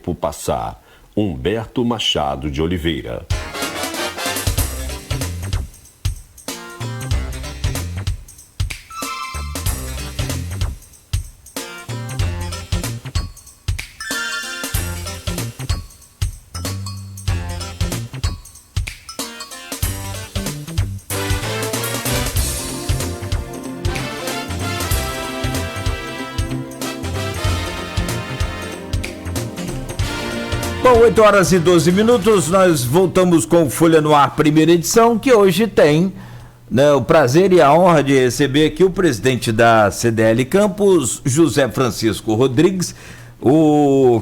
tempo passar. Humberto Machado de Oliveira. Bom, 8 horas e 12 minutos, nós voltamos com Folha no Ar, primeira edição, que hoje tem, né, o prazer e a honra de receber aqui o presidente da CDL Campos, José Francisco Rodrigues,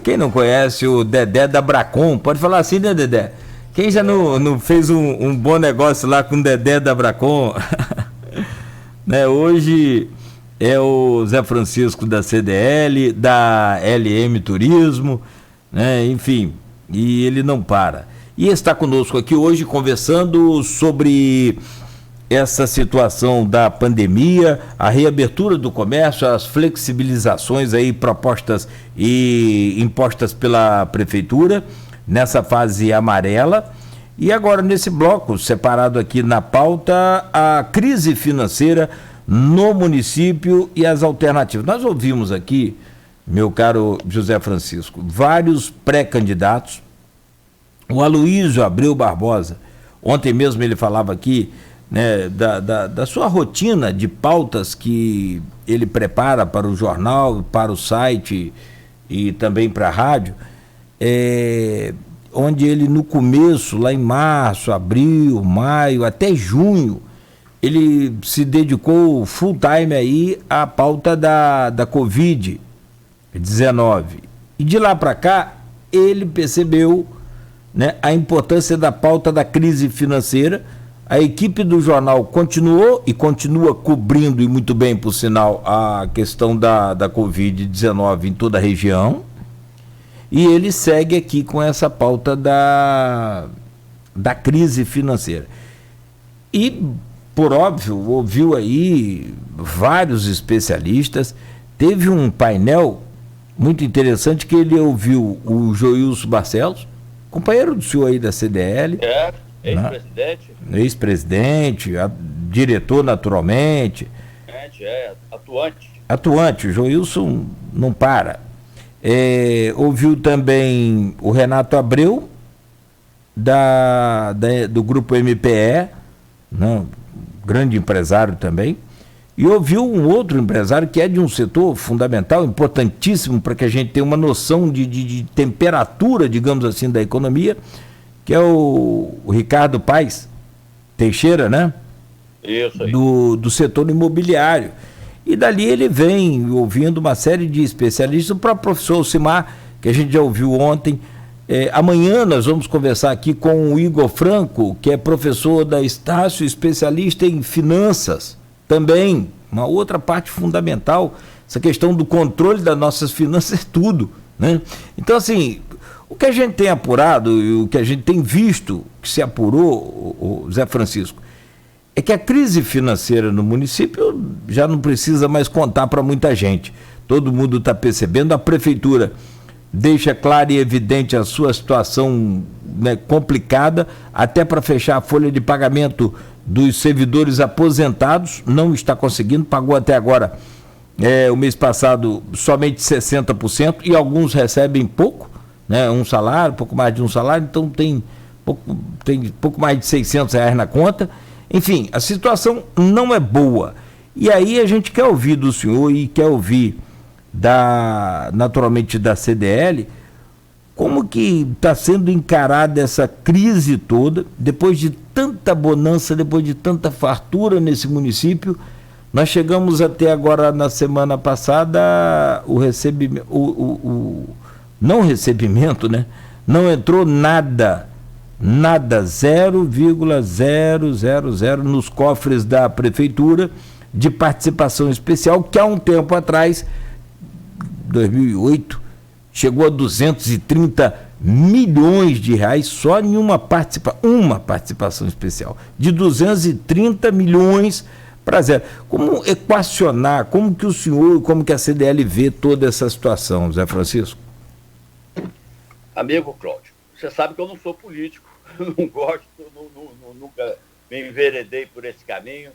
quem não conhece, o Dedé da Bracom, pode falar assim, né, Dedé? Quem já não fez um bom negócio lá com o Dedé da Bracom? Né, hoje é o Zé Francisco da CDL, da LM Turismo, né, enfim, e ele não para. E está conosco aqui hoje conversando sobre essa situação da pandemia, a reabertura do comércio, as flexibilizações aí propostas e impostas pela prefeitura nessa fase amarela. E agora nesse bloco, separado aqui na pauta, a crise financeira no município e as alternativas. Nós ouvimos aqui, meu caro José Francisco, vários pré-candidatos. O Aloysio Abreu Barbosa, ontem mesmo ele falava aqui, né, da sua rotina de pautas que ele prepara para o jornal, para o site e também para a rádio, onde ele no começo, lá em março, abril, maio, até junho, ele se dedicou full time aí à pauta da Covid-19. E de lá para cá, ele percebeu, né, a importância da pauta da crise financeira. A equipe do jornal continuou e continua cobrindo, e muito bem, por sinal, a questão da Covid-19 em toda a região. E ele segue aqui com essa pauta da crise financeira. E, por óbvio, ouviu aí vários especialistas. Teve um painel muito interessante que ele ouviu o Joilson Barcelos, companheiro do senhor aí da CDL. Ex-presidente. Né? Ex-presidente, diretor naturalmente. Atuante. Atuante, o Joilson não para. Ouviu também o Renato Abreu, do grupo MPE, né? Grande empresário também. E ouviu um outro empresário que é de um setor fundamental, importantíssimo para que a gente tenha uma noção de temperatura, digamos assim, da economia, que é o Ricardo Paes Teixeira, né? Isso aí. Do setor imobiliário. E dali ele vem ouvindo uma série de especialistas, o próprio professor Alcimar, que a gente já ouviu ontem. Amanhã nós vamos conversar aqui com o Igor Franco, que é professor da Estácio, especialista em finanças. Também, uma outra parte fundamental, essa questão do controle das nossas finanças, tudo, né? Então, assim, o que a gente tem apurado e o que a gente tem visto, que se apurou, o Zé Francisco, é que a crise financeira no município já não precisa mais contar para muita gente. Todo mundo está percebendo, a prefeitura deixa clara e evidente a sua situação, né, complicada, até para fechar a folha de pagamento dos servidores aposentados, não está conseguindo, pagou até agora, o mês passado, somente 60%, e alguns recebem pouco, né, um salário, pouco mais de um salário, então tem pouco mais de R$600 na conta. Enfim, a situação não é boa. E aí a gente quer ouvir do senhor e quer ouvir naturalmente da CDL, como que está sendo encarada essa crise toda, depois de tanta bonança, depois de tanta fartura nesse município. Nós chegamos até agora, na semana passada, o recebimento, não recebimento, né? Não entrou nada, 0,000 nos cofres da prefeitura de participação especial, que há um tempo atrás, 2008, chegou a 230 milhões de reais só em uma participação especial, de 230 milhões para zero. Como equacionar, como que o senhor, como que a CDL vê toda essa situação, Zé Francisco? Amigo Cláudio, você sabe que eu não sou político, não gosto, nunca me enveredei por esse caminho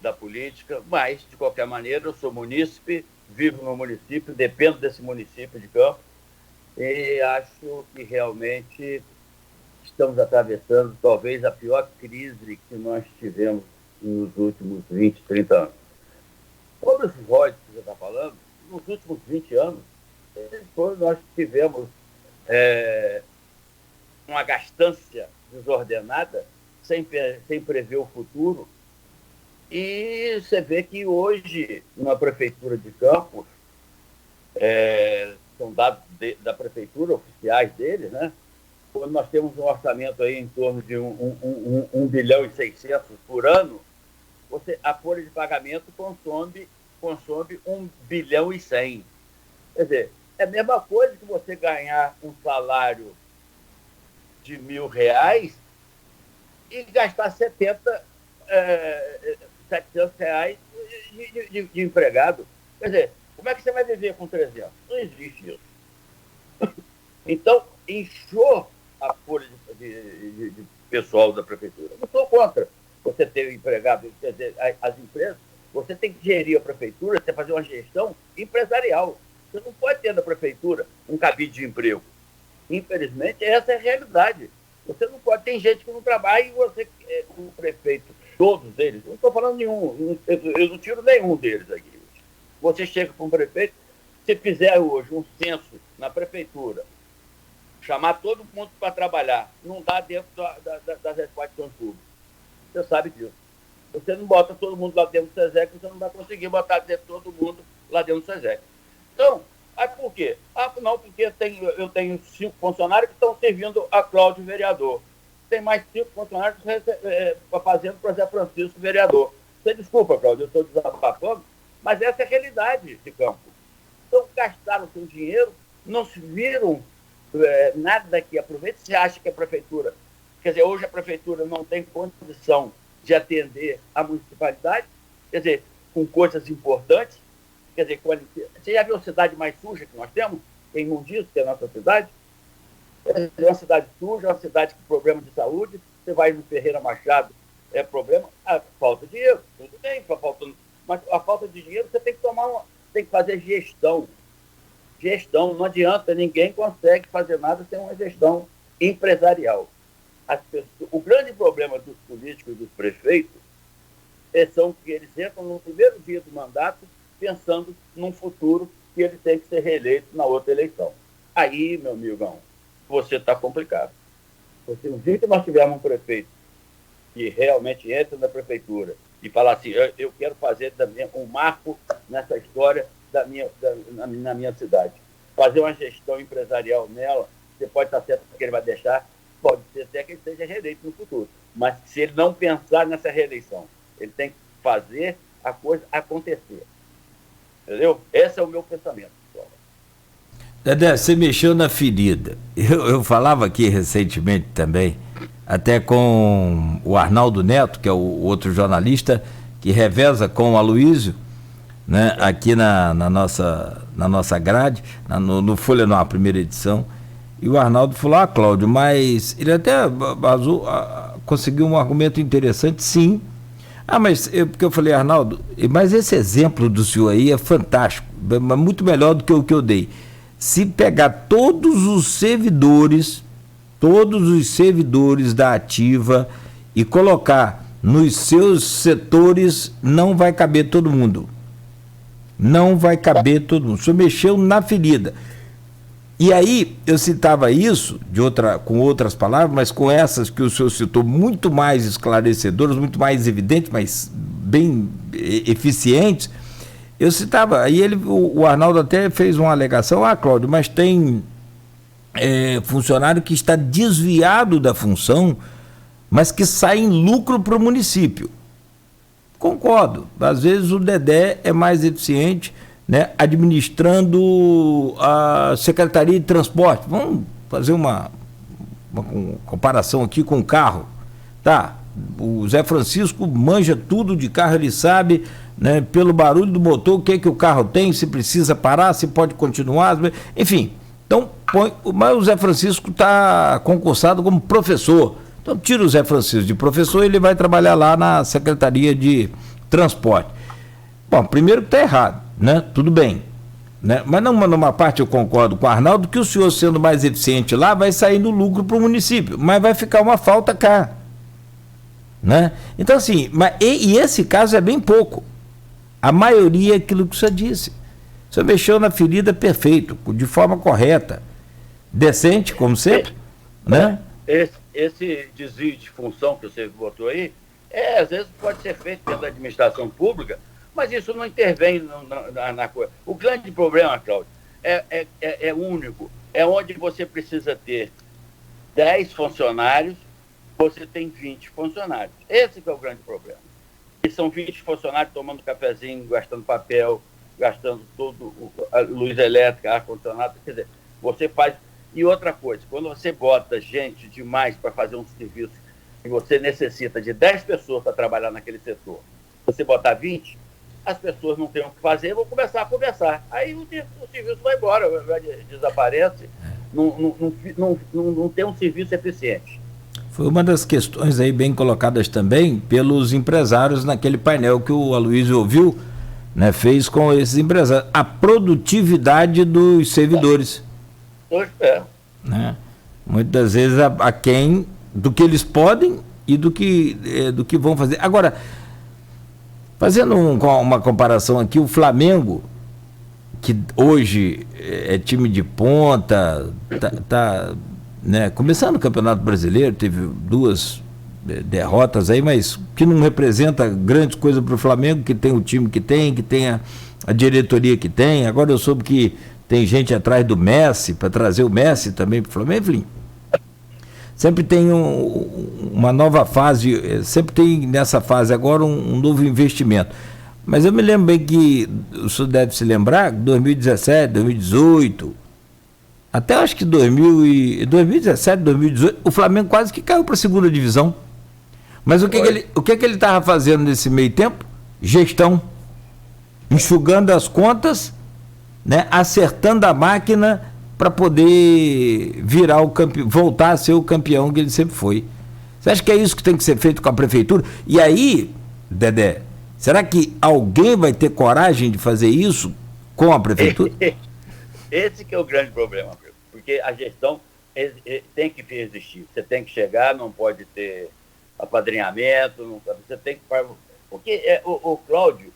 da política, mas, de qualquer maneira, eu sou munícipe, vivo no município, dependo desse município de Campos, e acho que realmente estamos atravessando talvez a pior crise que nós tivemos nos últimos 20, 30 anos. Sobre os royalties que você está falando, nos últimos 20 anos, nós tivemos uma gastança desordenada, sem prever o futuro, e você vê que hoje, na Prefeitura de Campos, são dados da Prefeitura, oficiais deles, né? Quando nós temos um orçamento aí em torno de 1 bilhão e 600 por ano, a folha de pagamento consome 1 bilhão e 100. Quer dizer, é a mesma coisa que você ganhar um salário de R$1.000 e gastar 700 reais de empregado. Quer dizer, como é que você vai viver com 300? Não existe isso. Então, inchou a folha de pessoal da prefeitura. Não sou contra você ter empregado, quer dizer, as empresas. Você tem que gerir a prefeitura, você fazer uma gestão empresarial. Você não pode ter na prefeitura um cabide de emprego. Infelizmente, essa é a realidade. Você não pode. Tem gente que não trabalha e você, o prefeito, todos eles, não estou falando nenhum, eu não tiro nenhum deles aqui. Você chega para um prefeito, se fizer hoje um censo na prefeitura, chamar todo mundo para trabalhar, não dá dentro das repartições públicas. Você sabe disso. Você não bota todo mundo lá dentro do SESEC, você não vai conseguir botar dentro todo mundo lá dentro do SESEC. Então, aí por quê? Não, porque eu tenho 5 funcionários que estão servindo a Cláudio vereador. Tem mais 5 funcionários fazendo para Zé Francisco vereador. Você desculpa, Cláudio, eu estou desabafando, mas essa é a realidade de Campo. Então, gastaram seu dinheiro, não se viram nada que aproveite. Você acha que a prefeitura, quer dizer, hoje a prefeitura não tem condição de atender a municipalidade, quer dizer, com coisas importantes, quer dizer, você já viu a cidade mais suja que nós temos? Tem imundício, que é a nossa cidade? É uma cidade suja, é uma cidade com problema de saúde. Você vai no Ferreira Machado, é problema, falta dinheiro, tudo bem, mas a falta de dinheiro você tem que tem que fazer gestão. Gestão, não adianta, ninguém consegue fazer nada sem uma gestão empresarial. O grande problema dos políticos e dos prefeitos são que eles entram no primeiro dia do mandato pensando num futuro que ele tem que ser reeleito na outra eleição. Aí, meu amigão, você está complicado. Porque no dia que nós tivermos um prefeito que realmente entra na prefeitura e fala assim, eu quero fazer um marco nessa história na minha cidade, fazer uma gestão empresarial nela, você pode estar certo que ele vai deixar, pode ser até que ele seja reeleito no futuro. Mas se ele não pensar nessa reeleição, ele tem que fazer a coisa acontecer. Entendeu? Esse é o meu pensamento. Dedé, você mexeu na ferida. Eu falava aqui recentemente também, até com o Arnaldo Neto, que é o outro jornalista, que reveza com o Aloysio, né, aqui na nossa grade, no Folha no Ar, primeira edição. E o Arnaldo falou, Cláudio, mas ele até conseguiu um argumento interessante, sim. Porque eu falei, Arnaldo, mas esse exemplo do senhor aí é fantástico, muito melhor do que o que eu dei. Se pegar todos os servidores da ativa e colocar nos seus setores, não vai caber todo mundo. Não vai caber todo mundo. O senhor mexeu na ferida. E aí, eu citava isso com outras palavras, mas com essas que o senhor citou, muito mais esclarecedoras, muito mais evidentes, mas bem eficientes. Eu citava, aí o Arnaldo até fez uma alegação, Cláudio, mas tem funcionário que está desviado da função, mas que sai em lucro para o município. Concordo, às vezes o Dedé é mais eficiente, né, administrando a Secretaria de Transporte. Vamos fazer uma comparação aqui com o carro. Tá, o Zé Francisco manja tudo de carro, ele sabe, né, pelo barulho do motor, o que o carro tem, se precisa parar, se pode continuar, enfim, Então, mas o Zé Francisco está concursado como professor. Então, tira o Zé Francisco de professor e ele vai trabalhar lá na Secretaria de Transporte. Bom, primeiro que está errado, né? Tudo bem. Né? Mas numa parte eu concordo com o Arnaldo que o senhor sendo mais eficiente lá vai sair no lucro para o município, mas vai ficar uma falta cá. Né? Então, assim, e esse caso é bem pouco. A maioria é aquilo que o senhor disse. O senhor mexeu na ferida perfeito, de forma correta, decente, como sempre. Né? Esse desvio de função que você botou aí, às vezes pode ser feito dentro da administração pública, mas isso não intervém na coisa. O grande problema, Cláudio, é único. É onde você precisa ter 10 funcionários, você tem 20 funcionários. Esse que é o grande problema. E são 20 funcionários tomando cafezinho, gastando papel, gastando a luz elétrica, ar-condicionado. Quer dizer, você faz... E outra coisa, quando você bota gente demais para fazer um serviço e você necessita de 10 pessoas para trabalhar naquele setor, você botar 20, as pessoas não têm o que fazer, vão começar a conversar. Aí o serviço vai embora, desaparece, não tem um serviço eficiente. Foi uma das questões aí bem colocadas também pelos empresários naquele painel que o Aloysio ouviu, né, fez com esses empresários. A produtividade dos servidores. Eu espero. Né? Muitas vezes aquém do que eles podem e do que vão fazer. Agora, fazendo uma comparação aqui, o Flamengo, que hoje é time de ponta, né, começando o Campeonato Brasileiro, teve 2 derrotas aí, mas que não representa grande coisa para o Flamengo, que tem o time que tem a diretoria que tem. Agora eu soube que tem gente atrás do Messi, para trazer o Messi também para o Flamengo. Enfim, sempre tem uma nova fase, sempre tem nessa fase agora um novo investimento. Mas eu me lembro bem que, o senhor deve se lembrar, 2017, 2018, até acho que 2017, 2018, o Flamengo quase que caiu para a segunda divisão. Mas o que ele estava fazendo nesse meio tempo? Gestão. Enxugando as contas, né, acertando a máquina para poder virar o campeão, voltar a ser o campeão que ele sempre foi. Você acha que é isso que tem que ser feito com a prefeitura? E aí, Dedé, será que alguém vai ter coragem de fazer isso com a prefeitura? Esse que é o grande problema, porque a gestão tem que existir. Você tem que chegar, não pode ter apadrinhamento, você tem que... Porque o Cláudio,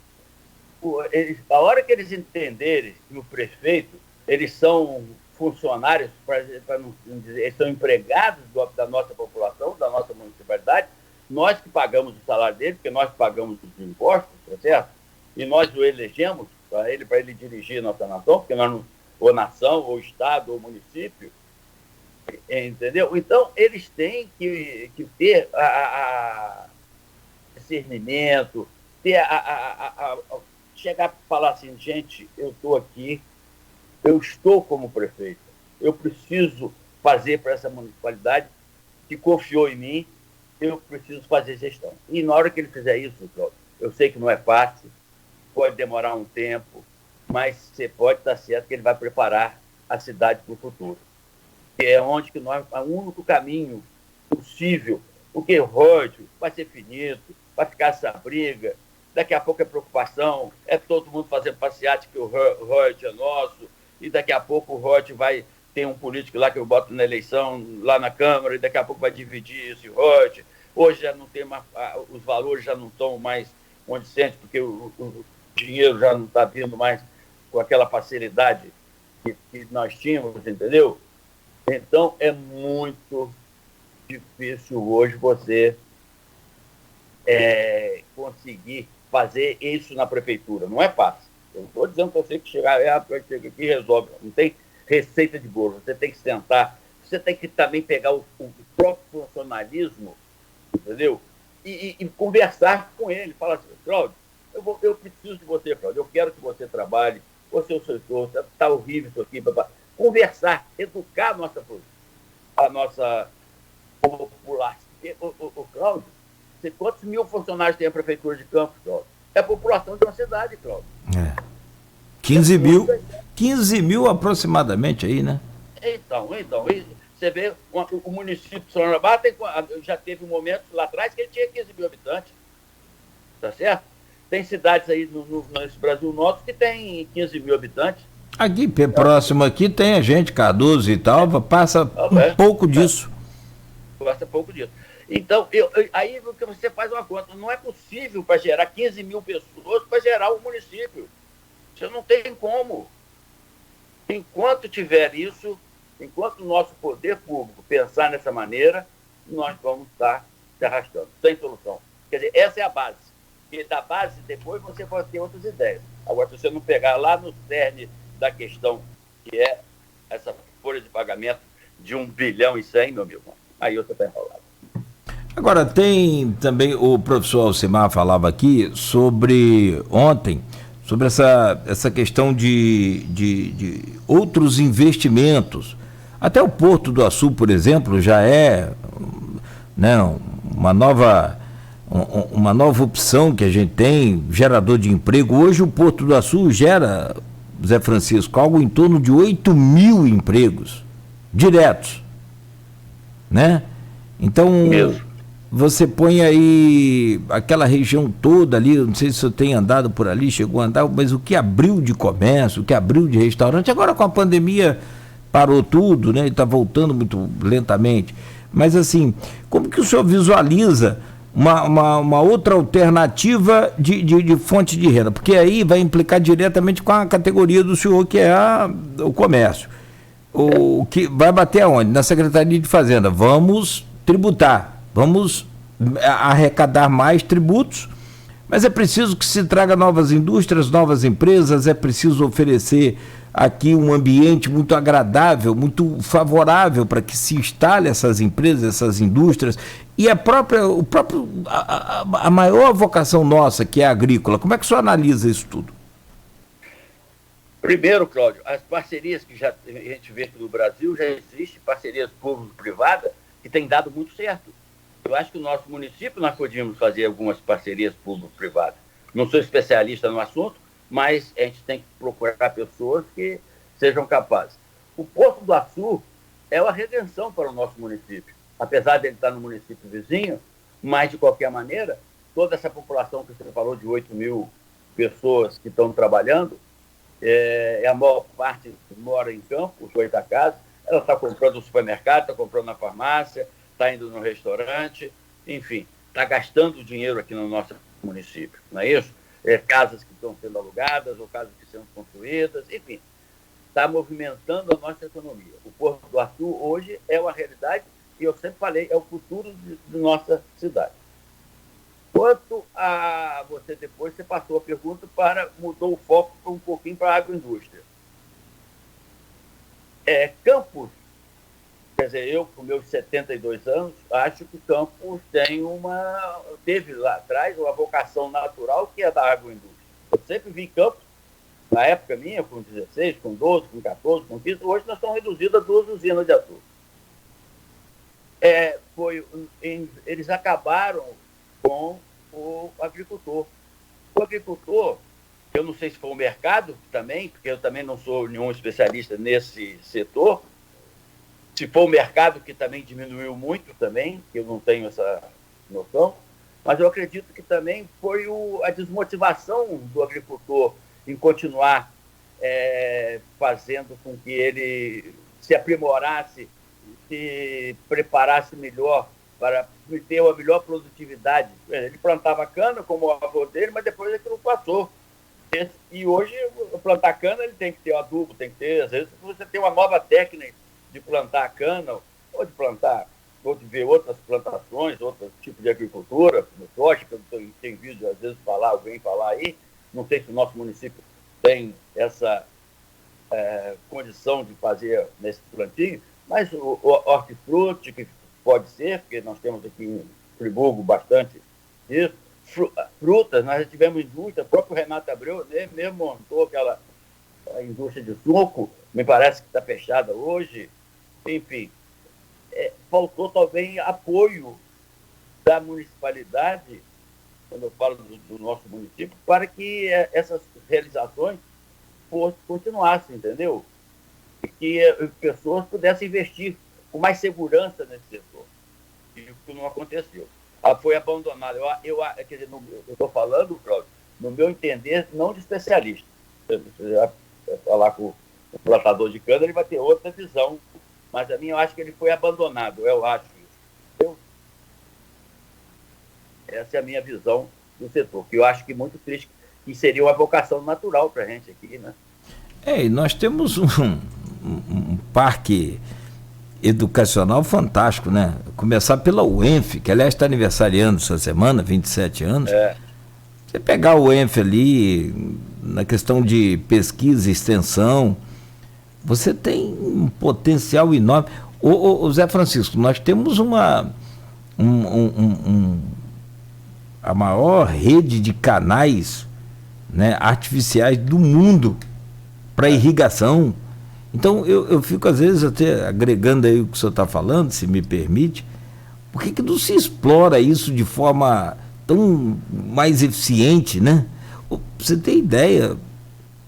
a hora que eles entenderem que o prefeito, eles são funcionários, para não dizer, eles são empregados da nossa população, da nossa municipalidade, nós que pagamos o salário dele, porque nós pagamos os impostos, tá certo? E nós o elegemos para ele dirigir nossa nação, porque nós não, ou nação, ou estado, ou município, entendeu? Então, eles têm que ter discernimento, ter chegar para falar assim, gente, eu estou aqui, eu estou como prefeito, eu preciso fazer para essa municipalidade que confiou em mim, eu preciso fazer gestão. E na hora que ele fizer isso, Cláudio, eu sei que não é fácil, pode demorar um tempo, mas você pode estar certo que ele vai preparar a cidade para o futuro. Que é onde que é o único caminho possível, porque o ródio vai ser finito, vai ficar essa briga, daqui a pouco é preocupação, é todo mundo fazendo passeate que o ródio é nosso, e daqui a pouco o ródio vai ter um político lá que eu boto na eleição, lá na Câmara, e daqui a pouco vai dividir esse ródio. Hoje já não tem mais, os valores já não estão mais condizentes, porque o dinheiro já não está vindo mais com aquela facilidade que nós tínhamos, entendeu? Então, é muito difícil hoje você conseguir fazer isso na prefeitura. Não é fácil. Eu estou dizendo para você que chega aqui e resolve. Não tem receita de bolo. Você tem que sentar. Você tem que também pegar o próprio funcionalismo, entendeu? E conversar com ele. Falar assim, Cláudio, eu preciso de você, Cláudio. Eu quero que você trabalhe. Você é o setor. Está horrível isso aqui. Conversar, educar a nossa população. O Cláudio, quantos mil funcionários tem a Prefeitura de Campos, Cláudio? É a população de uma cidade, Cláudio. 15 mil aproximadamente aí, né? Você vê, o município de São Leopoldo já teve um momento lá atrás que ele tinha 15 mil habitantes, tá certo? Tem cidades aí nesse Brasil Norte que tem 15 mil habitantes. Aqui, próximo aqui, tem a gente, Cardoso e tal, passa um pouco disso. Passa pouco disso. Então, aí você faz uma conta, não é possível para gerar 15 mil pessoas para gerar um município. Você não tem como. Enquanto tiver isso, enquanto o nosso poder público pensar nessa maneira, nós vamos estar se arrastando, sem solução. Quer dizer, essa é a base. E da base, depois, você pode ter outras ideias. Agora, se você não pegar lá no cerne da questão, que é essa folha de pagamento de 1 bilhão e 100, meu amigo, aí você está enrolado. Agora, tem também, o professor Alcimar falava aqui sobre, ontem, sobre essa questão de outros investimentos. Até o Porto do Açu, por exemplo, já é, né, uma nova opção que a gente tem, gerador de emprego. Hoje o Porto do Açu gera, Zé Francisco, algo em torno de 8 mil empregos diretos, né? Então, você põe aí aquela região toda ali, não sei se você tem andado por ali, chegou a andar, mas o que abriu de comércio, o que abriu de restaurante, agora com a pandemia parou tudo, né? E está voltando muito lentamente. Mas assim, como que o senhor visualiza uma outra alternativa de fonte de renda? Porque aí vai implicar diretamente com a categoria do senhor, que é o comércio. O que vai bater aonde? Na Secretaria de Fazenda. Vamos tributar, vamos arrecadar mais tributos, mas é preciso que se traga novas indústrias, novas empresas, é preciso oferecer aqui um ambiente muito agradável, muito favorável para que se instale essas empresas, essas indústrias, e a maior vocação nossa, que é a agrícola. Como é que o senhor analisa isso tudo? Primeiro, Cláudio, as parcerias que a gente vê aqui no Brasil, já existem parcerias público-privadas que têm dado muito certo. Eu acho que o nosso município nós podíamos fazer algumas parcerias público-privadas. Não sou especialista no assunto, mas a gente tem que procurar pessoas que sejam capazes. O Porto do Açu é uma redenção para o nosso município. Apesar de ele estar no município vizinho, mas, de qualquer maneira, toda essa população que você falou de 8 mil pessoas que estão trabalhando, a maior parte mora em campo, os 8 da casa, ela está comprando no supermercado, está comprando na farmácia, está indo no restaurante, enfim, está gastando dinheiro aqui no nosso município, não é isso? Casas que estão sendo alugadas ou casas que estão construídas, enfim, está movimentando a nossa economia. O Porto do Açu hoje é uma realidade e eu sempre falei, é o futuro de nossa cidade. Quanto a você depois, você passou a pergunta mudou o foco um pouquinho para a agroindústria. Campos, quer dizer, eu com meus 72 anos, acho que Campos teve lá atrás uma vocação natural que é da agroindústria. Eu sempre vi Campos, na época minha, com 16, com 12, com 14, com 15, hoje nós estamos reduzidos a 2 usinas de açúcar. Eles acabaram com o agricultor. O agricultor, eu não sei se foi o mercado também, porque eu também não sou nenhum especialista nesse setor, se foi o mercado que também diminuiu muito também, que eu não tenho essa noção, mas eu acredito que também foi a desmotivação do agricultor em continuar fazendo com que ele se aprimorasse, se preparasse melhor para ter uma melhor produtividade. Ele plantava cana como o avô dele, mas depois aquilo passou. E hoje, plantar cana, ele tem que ter adubo, tem que ter, às vezes, você tem uma nova técnica de plantar cana, ou de ver outras plantações, outros tipos de agricultura, no soja, que eu tenho visto, às vezes, alguém falar aí, não sei se o nosso município tem essa condição de fazer nesse plantio, mas o hortifruti, que pode ser, porque nós temos aqui em Friburgo bastante isso. Frutas, nós já tivemos indústria, o próprio Renato Abreu mesmo montou aquela indústria de suco, me parece que está fechada hoje. Enfim, faltou talvez apoio da municipalidade, quando eu falo do nosso município, para que essas realizações continuassem, entendeu? que pessoas pudessem investir com mais segurança nesse setor. Isso não aconteceu. Foi abandonado. Quer dizer, eu estou falando, Cláudio, no meu entender, não de especialista. Se você já falar com o plantador de cana, ele vai ter outra visão. Mas a minha, eu acho que ele foi abandonado. Eu acho isso. Essa é a minha visão do setor, que eu acho que muito triste, que seria uma vocação natural para a gente aqui, né? E nós temos um parque educacional fantástico, né? Começar pela UENF, que aliás está aniversariando essa semana, 27 anos. Você pegar o UENF ali, na questão de pesquisa e extensão, você tem um potencial enorme. Ô Zé Francisco, nós temos a maior rede de canais, né, artificiais do mundo para irrigação. Então eu fico às vezes até agregando aí o que o senhor está falando, se me permite, por que não se explora isso de forma tão mais eficiente, né? Pra você ter ideia,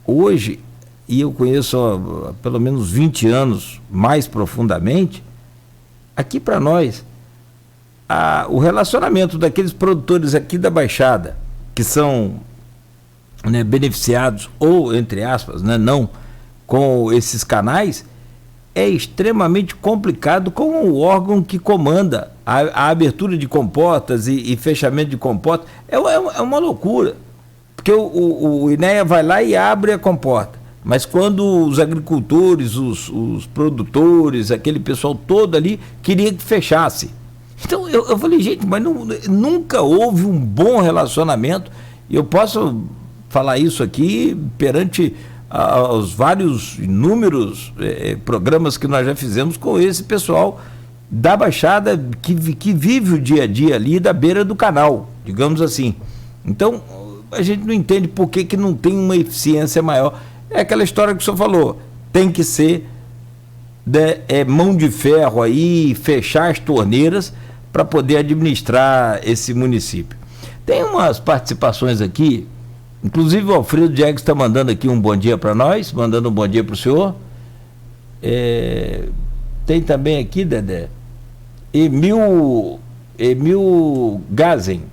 hoje, e eu conheço há pelo menos 20 anos mais profundamente, aqui para nós, o relacionamento daqueles produtores aqui da Baixada, que são, né, beneficiados, ou entre aspas, né, não, com esses canais, é extremamente complicado com o órgão que comanda a abertura de comportas e fechamento de comportas. É uma loucura, porque o INEA vai lá e abre a comporta, mas quando os agricultores, os produtores, aquele pessoal todo ali, queria que fechasse. Então eu falei, gente, mas nunca houve um bom relacionamento, e eu posso falar isso aqui perante aos vários inúmeros programas que nós já fizemos com esse pessoal da Baixada que vive o dia a dia ali da beira do canal, digamos assim. Então, a gente não entende por que não tem uma eficiência maior. É aquela história que o senhor falou, tem que ser mão de ferro aí, fechar as torneiras para poder administrar esse município. Tem umas participações aqui. Inclusive o Alfredo Diegues está mandando aqui um bom dia para nós, mandando um bom dia para o senhor. Tem também aqui, Dedé, Emil Gazen.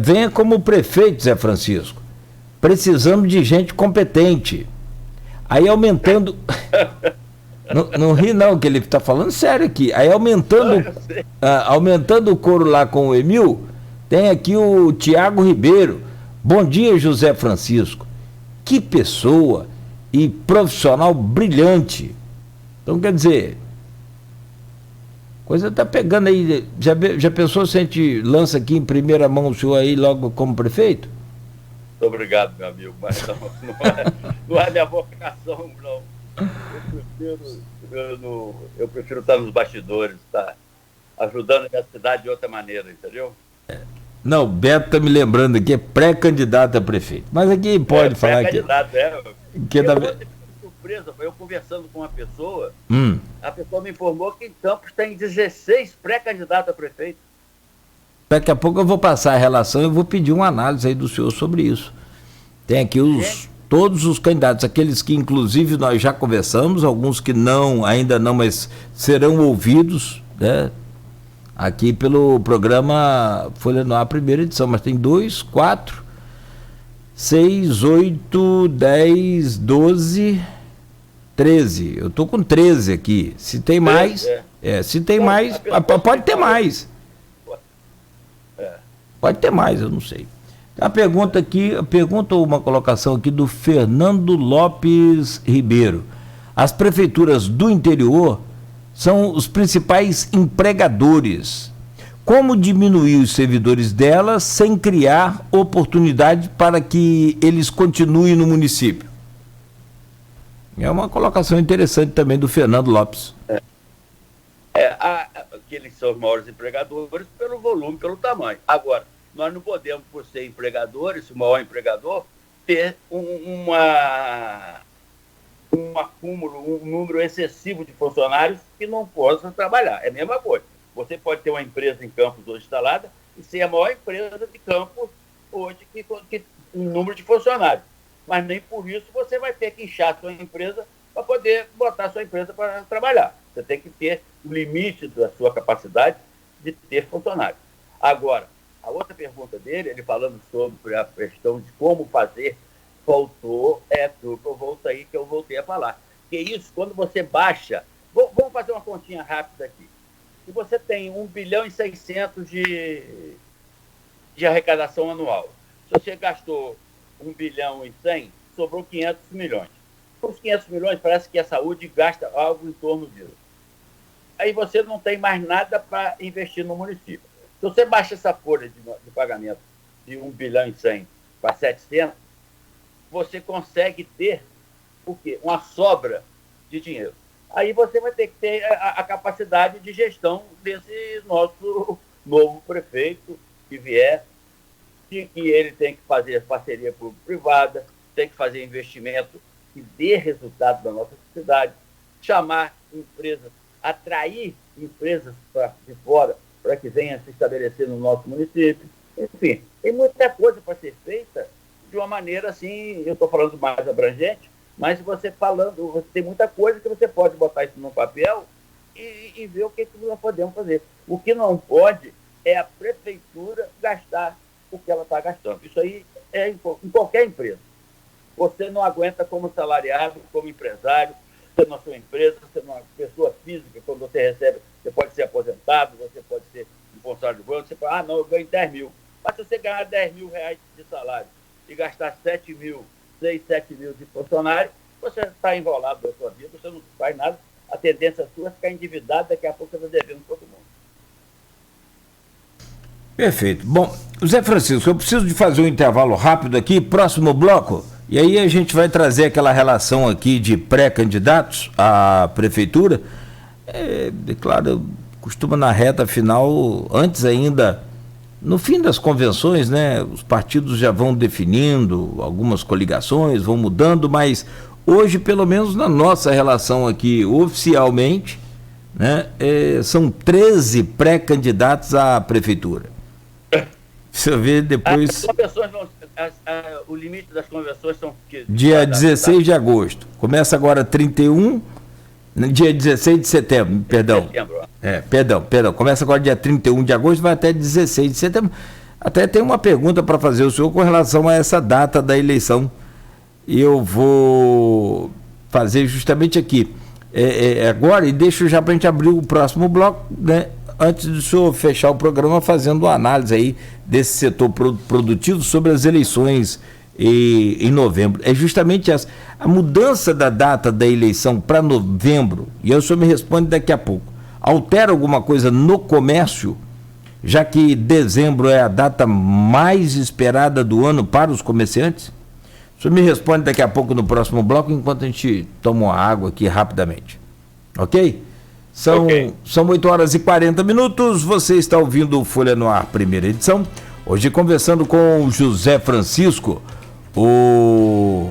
Venha como prefeito, Zé Francisco. Precisamos de gente competente. Aí aumentando... não ri não, que ele está falando sério aqui. Aí aumentando o coro lá com o Emil, tem aqui o Tiago Ribeiro. Bom dia, José Francisco. Que pessoa e profissional brilhante. Então, quer dizer, coisa está pegando aí. Já pensou se a gente lança aqui em primeira mão o senhor aí logo como prefeito? Muito obrigado, meu amigo, mas não é minha vocação, não. Eu prefiro estar nos bastidores, estar ajudando a minha cidade de outra maneira, entendeu? Não, o Beto está me lembrando aqui, é pré-candidato a prefeito. Mas aqui pode falar aqui. Pré-candidato, eu surpresa, eu conversando com uma pessoa, a pessoa me informou que em Campos tem 16 pré-candidatos a prefeito. Daqui a pouco eu vou passar a relação e vou pedir uma análise aí do senhor sobre isso. Tem aqui todos os candidatos, aqueles que inclusive nós já conversamos, alguns que ainda não, mas serão ouvidos, né? Aqui pelo programa Folha no Ar, primeira edição, mas tem 2, 4, 6, 8, 10, 12, 13. Eu estou com 13 aqui. Se tem mais, se tem mais, pode ter mais. Pode ter mais, eu não sei. A pergunta aqui, uma colocação aqui do Fernando Lopes Ribeiro. As prefeituras do interior são os principais empregadores. Como diminuir os servidores delas sem criar oportunidade para que eles continuem no município? É uma colocação interessante também do Fernando Lopes. Aqueles são os maiores empregadores pelo volume, pelo tamanho. Agora, nós não podemos, por ser empregadores, o maior empregador, ter um acúmulo, um número excessivo de funcionários que não possam trabalhar. É a mesma coisa. Você pode ter uma empresa em Campos hoje instalada e ser a maior empresa de Campos hoje que número de funcionários. Mas nem por isso você vai ter que inchar a sua empresa para poder botar a sua empresa para trabalhar. Você tem que ter o limite da sua capacidade de ter funcionários. Agora, a outra pergunta dele, ele falando sobre a questão de como fazer, voltou, que eu voltei a falar. Que isso, quando você baixa, vamos fazer uma continha rápida aqui. Se você tem 1 bilhão e 600 de arrecadação anual, se você gastou 1 bilhão e 100, sobrou 500 milhões. Os 500 milhões parece que a saúde gasta algo em torno disso. Aí você não tem mais nada para investir no município. Se você baixa essa folha de pagamento de 1 bilhão e 100 para 700, você consegue ter o quê? Uma sobra de dinheiro. Aí você vai ter que ter a capacidade de gestão desse nosso novo prefeito que vier, que ele tem que fazer parceria público-privada, tem que fazer investimento que dê resultado na nossa cidade, chamar empresas, atrair empresas de fora para que venham se estabelecer no nosso município. Enfim, tem muita coisa para ser feita de uma maneira assim, eu estou falando mais abrangente, mas você tem muita coisa que você pode botar isso no papel e ver o que nós podemos fazer. O que não pode é a prefeitura gastar o que ela está gastando. Isso aí é em qualquer empresa. Você não aguenta como salariado, como empresário, você na sua empresa, você é uma pessoa física, quando você recebe, você pode ser aposentado, você pode ser um funcionário do banco, você fala, não, eu ganho 10 mil. Mas se você ganhar 10 mil reais de salário e gastar 7 mil, 6, 7 mil de funcionário, você está enrolado na sua vida, você não faz nada, a tendência sua é ficar endividado, daqui a pouco você está devendo todo mundo. Perfeito. Bom, Zé Francisco, eu preciso de fazer um intervalo rápido aqui, próximo bloco, e aí a gente vai trazer aquela relação aqui de pré-candidatos à prefeitura. Claro, costuma na reta final, antes ainda, no fim das convenções, né, os partidos já vão definindo algumas coligações, vão mudando, mas hoje, pelo menos na nossa relação aqui oficialmente, né, são 13 pré-candidatos à prefeitura. Você vê depois... O limite das convenções são... Dia 16 de agosto. Começa agora 31, dia 16 de setembro, perdão. Perdão. Começa agora dia 31 de agosto, vai até 16 de setembro. Até tem uma pergunta para fazer ao senhor com relação a essa data da eleição. E eu vou fazer justamente aqui. Agora, e deixo já para a gente abrir o próximo bloco, né? Antes do senhor fechar o programa, fazendo uma análise aí desse setor produtivo sobre as eleições em novembro. É justamente essa. A mudança da data da eleição para novembro, e aí o senhor me responde daqui a pouco, altera alguma coisa no comércio, já que dezembro é a data mais esperada do ano para os comerciantes? O senhor me responde daqui a pouco no próximo bloco, enquanto a gente toma uma água aqui rapidamente. Ok? São 8 horas e 40 minutos, você está ouvindo o Folha no Ar, primeira edição. Hoje conversando com o José Francisco, o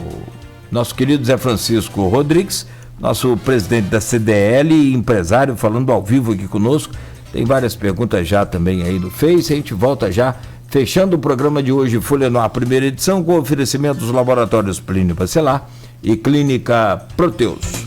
nosso querido Zé Francisco Rodrigues, nosso presidente da CDL e empresário, falando ao vivo aqui conosco. Tem várias perguntas já também aí no Face, a gente volta já, fechando o programa de hoje, Folha no Ar, primeira edição, com oferecimento dos laboratórios Plínio Bacelar e Clínica Proteus.